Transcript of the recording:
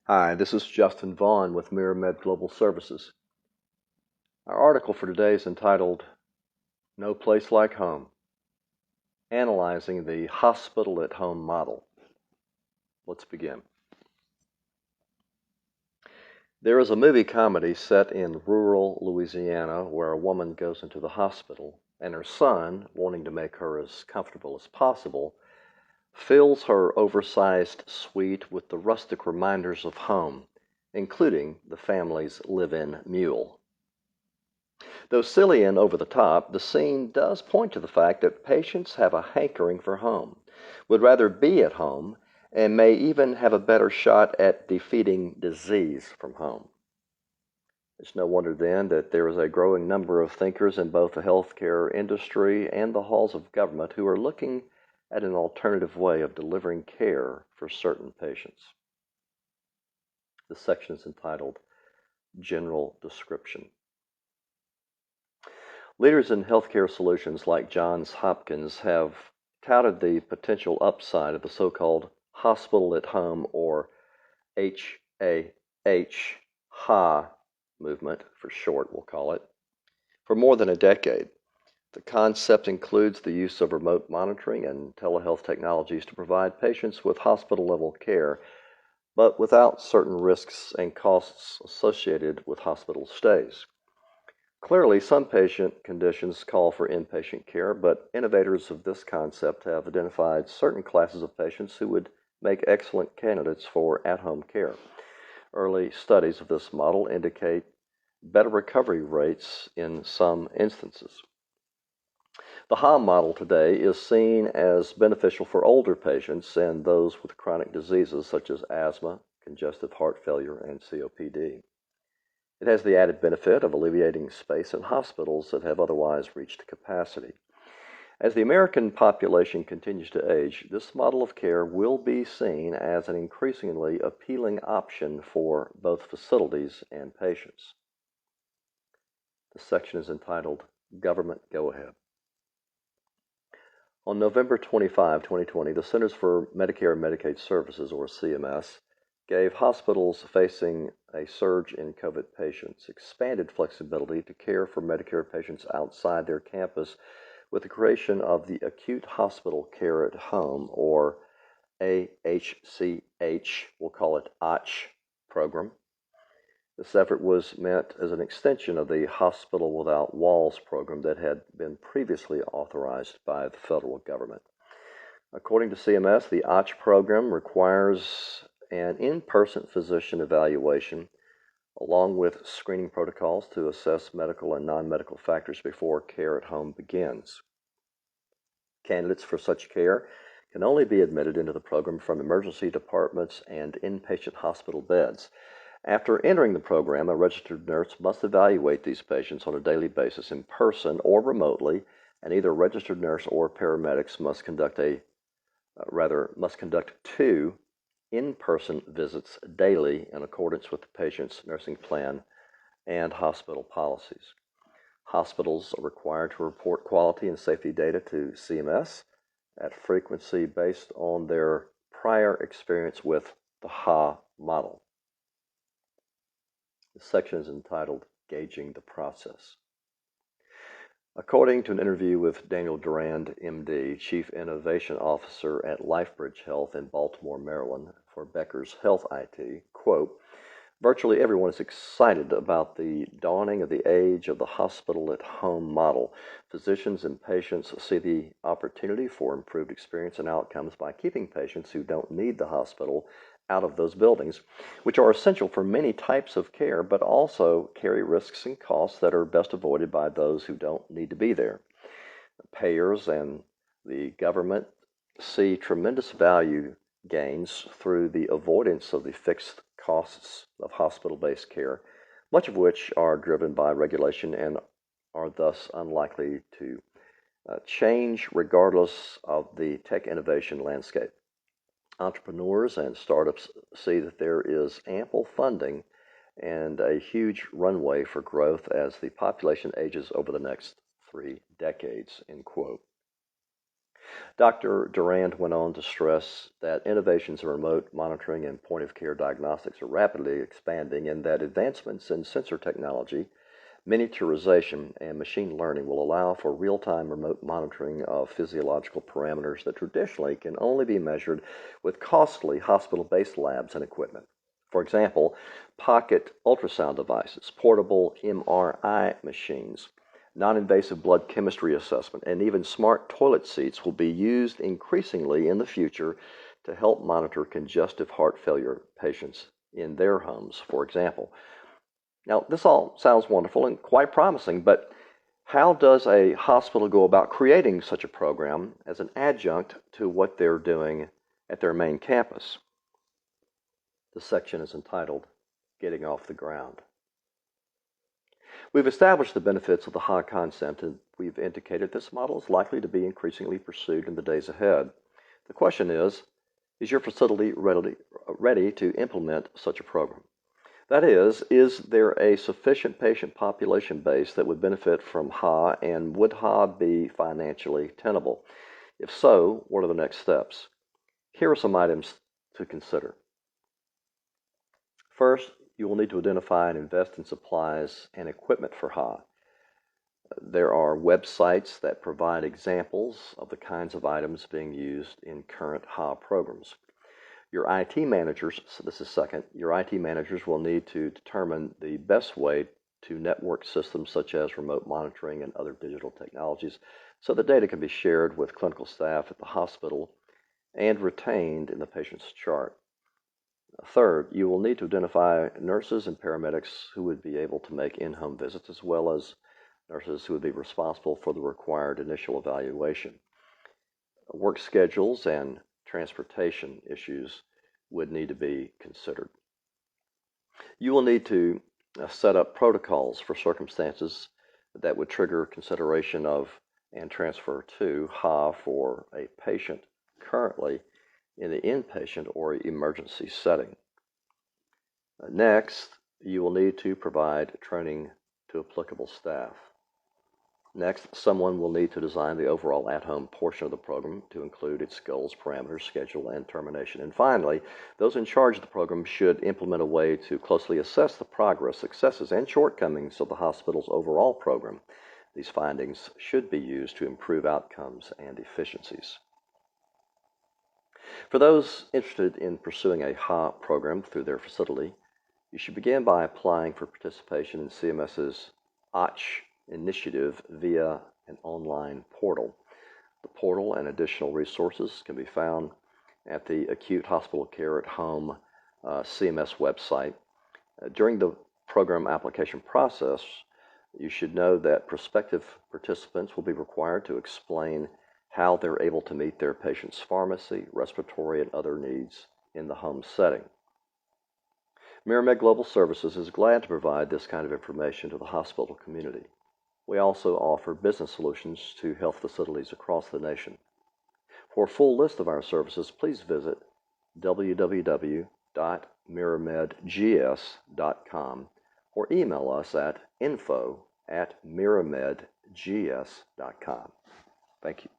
Hi, this is Justin Vaughn with MiraMed Global Services. Our article for today is entitled No Place Like Home, Analyzing the Hospital at Home Model. Let's begin. There is a movie comedy set in rural Louisiana where a woman goes into the hospital and her son, wanting to make her as comfortable as possible, fills her oversized suite with the rustic reminders of home, including the family's live-in mule. Though silly and over the top, the scene does point to the fact that patients have a hankering for home, would rather be at home, and may even have a better shot at defeating disease from home. It's no wonder then that there is a growing number of thinkers in both the healthcare industry and the halls of government who are looking at an alternative way of delivering care for certain patients. This section is entitled General Description. Leaders in healthcare solutions like Johns Hopkins have touted the potential upside of the so-called hospital at home, or HAH, HA movement for short, we'll call it, for more than a decade. The concept includes the use of remote monitoring and telehealth technologies to provide patients with hospital-level care, but without certain risks and costs associated with hospital stays. Clearly, some patient conditions call for inpatient care, but innovators of this concept have identified certain classes of patients who would make excellent candidates for at-home care. Early studies of this model indicate better recovery rates in some instances. The HA model today is seen as beneficial for older patients and those with chronic diseases such as asthma, congestive heart failure, and COPD. It has the added benefit of alleviating space in hospitals that have otherwise reached capacity. As the American population continues to age, this model of care will be seen as an increasingly appealing option for both facilities and patients. The section is entitled Government Go-Ahead. On November 25, 2020, the Centers for Medicare and Medicaid Services, or CMS, gave hospitals facing a surge in COVID patients expanded flexibility to care for Medicare patients outside their campus with the creation of the Acute Hospital Care at Home, or AHCH, we'll call it ACH program. This effort was meant as an extension of the Hospital Without Walls program that had been previously authorized by the federal government. According to CMS, the ACH program requires an in-person physician evaluation, along with screening protocols to assess medical and non-medical factors before care at home begins. Candidates for such care can only be admitted into the program from emergency departments and inpatient hospital beds. After entering the program, a registered nurse must evaluate these patients on a daily basis in person or remotely, and either a registered nurse or paramedics must conduct two in-person visits daily in accordance with the patient's nursing plan and hospital policies. Hospitals are required to report quality and safety data to CMS at frequency based on their prior experience with the HA model. The section is entitled Gauging the Process. According to an interview with Daniel Durand, MD, Chief Innovation Officer at LifeBridge Health in Baltimore, Maryland, for Becker's Health IT, quote, virtually everyone is excited about the dawning of the age of the hospital at home model. Physicians and patients see the opportunity for improved experience and outcomes by keeping patients who don't need the hospital out of those buildings, which are essential for many types of care, but also carry risks and costs that are best avoided by those who don't need to be there. Payers and the government see tremendous value gains through the avoidance of the fixed costs of hospital-based care, much of which are driven by regulation and are thus unlikely to change regardless of the tech innovation landscape. Entrepreneurs and startups see that there is ample funding and a huge runway for growth as the population ages over the next 3 decades, end quote. Dr. Durand went on to stress that innovations in remote monitoring and point-of-care diagnostics are rapidly expanding and that advancements in sensor technology, miniaturization, and machine learning will allow for real-time remote monitoring of physiological parameters that traditionally can only be measured with costly hospital-based labs and equipment. For example, pocket ultrasound devices, portable MRI machines, non-invasive blood chemistry assessment, and even smart toilet seats will be used increasingly in the future to help monitor congestive heart failure patients in their homes, for example. Now, this all sounds wonderful and quite promising, but how does a hospital go about creating such a program as an adjunct to what they're doing at their main campus? The section is entitled Getting Off the Ground. We've established the benefits of the HA concept, and we've indicated this model is likely to be increasingly pursued in the days ahead. The question is your facility ready to implement such a program? That is there a sufficient patient population base that would benefit from HA, and would HA be financially tenable? If so, what are the next steps? Here are some items to consider. First, you will need to identify and invest in supplies and equipment for HA. There are websites that provide examples of the kinds of items being used in current HA programs. Your IT managers, so this is second, your IT managers will need to determine the best way to network systems such as remote monitoring and other digital technologies so the data can be shared with clinical staff at the hospital and retained in the patient's chart. Third, you will need to identify nurses and paramedics who would be able to make in-home visits, as well as nurses who would be responsible for the required initial evaluation. Work schedules and transportation issues would need to be considered. You will need to set up protocols for circumstances that would trigger consideration of and transfer to HA for a patient currently in the inpatient or emergency setting. Next, you will need to provide training to applicable staff. Next, someone will need to design the overall at-home portion of the program to include its goals, parameters, schedule, and termination. And finally, those in charge of the program should implement a way to closely assess the progress, successes, and shortcomings of the hospital's overall program. These findings should be used to improve outcomes and efficiencies. For those interested in pursuing a HA program through their facility, you should begin by applying for participation in CMS's OCH initiative via an online portal. The portal and additional resources can be found at the Acute Hospital Care at Home CMS website. During the program application process, you should know that prospective participants will be required to explain how they're able to meet their patient's pharmacy, respiratory, and other needs in the home setting. MiraMed Global Services is glad to provide this kind of information to the hospital community. We also offer business solutions to health facilities across the nation. For a full list of our services, please visit www.miramedgs.com or email us at info@miramedgs.com. Thank you.